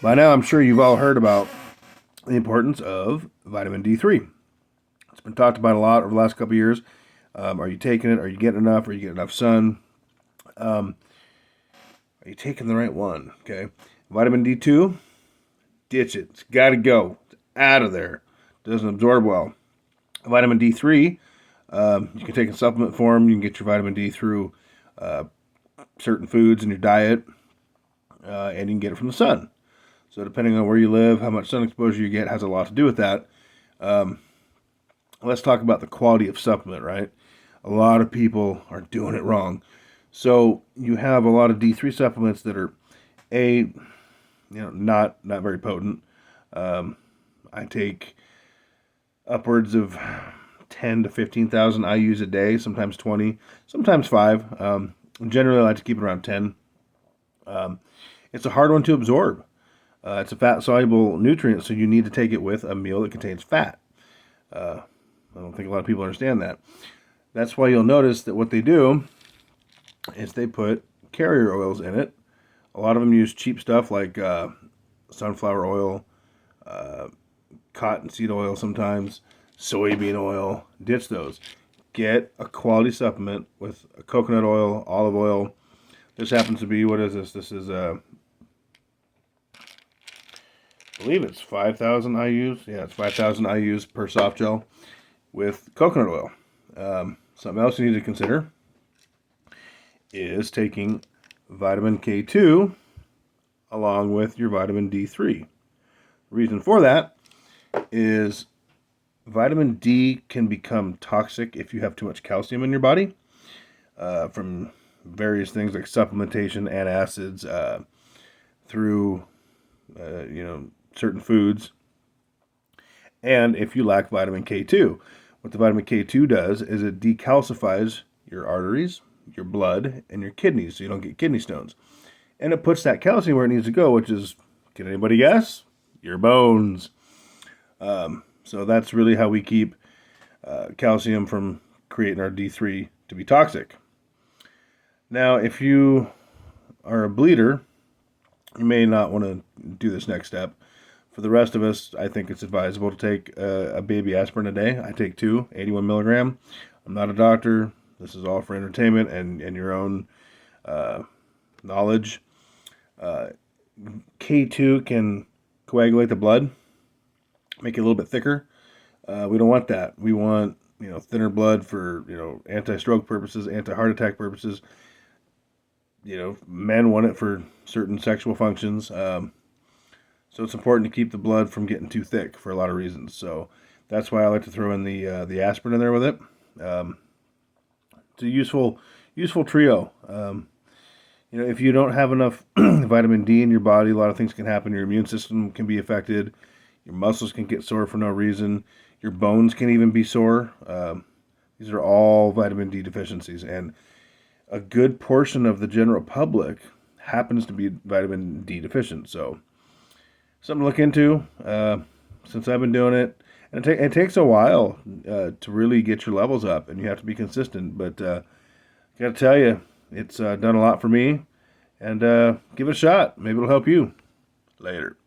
By now, I'm sure you've all heard about the importance of vitamin D3. It's been talked about a lot over the last couple of years. Are you taking it? Are you getting enough? Are you getting enough sun? Um, are you taking the right one? Okay. Vitamin D2, ditch it. It's got to go. It's out of there. Doesn't absorb well. Vitamin D3, you can take in supplement form. You can get your vitamin D through uh, certain foods in your diet, and you can get it from the sun. So depending on where you live, how much sun exposure you get has a lot to do with that. Um, let's talk about the quality of supplement, right? A lot of people are doing it wrong. So you have a lot of D3 supplements that are not very potent. Um, I take upwards of 10 to 15,000 IU's a day, sometimes 20, sometimes 5. Generally, I like to keep it around 10. Um, it's a hard one to absorb. It's a fat soluble nutrient, so you need to take it with a meal that contains fat. Uh, I don't think a lot of people understand that. That's why you'll notice that what they do is they put carrier oils in it. A lot of them use cheap stuff like sunflower oil, uh, cottonseed oil sometimes, soybean oil. Ditch those. Get a quality supplement with coconut oil, olive oil. This happens to be, what is this? This is, I believe it's 5,000 IU's. Yeah, it's 5,000 IU's per soft gel with coconut oil. Something else you need to consider is taking vitamin K2 along with your vitamin D3. The reason for that is vitamin D can become toxic if you have too much calcium in your body from various things like supplementation, antacids, through certain foods, and if you lack vitamin K2. What the vitamin K2 does is it decalcifies your arteries, your blood, and your kidneys so you don't get kidney stones. And it puts that calcium where it needs to go, which is, can anybody guess? Your bones. So that's really how we keep calcium from creating our D3 to be toxic. Now, if you are a bleeder, you may not want to do this next step. For the rest of us, I think it's advisable to take a baby aspirin a day. I take two, 81 milligram. I'm not a doctor. This is all for entertainment and your own knowledge. Uh, K2 can coagulate the blood, make it a little bit thicker. We don't want that. We want thinner blood for anti-stroke purposes, anti-heart attack purposes. Men want it for certain sexual functions. So it's important to keep the blood from getting too thick for a lot of reasons. So that's why I like to throw in the aspirin in there with it. It's a useful trio. If you don't have enough vitamin D in your body, a lot of things can happen. Your immune system can be affected. Your muscles can get sore for no reason. Your bones can even be sore. These are all vitamin D deficiencies, and a good portion of the general public happens to be vitamin D deficient. So something to look into. Since I've been doing it, and it takes a while to really get your levels up, and you have to be consistent. But I got to tell you, it's done a lot for me, and give it a shot. Maybe it'll help you. Later.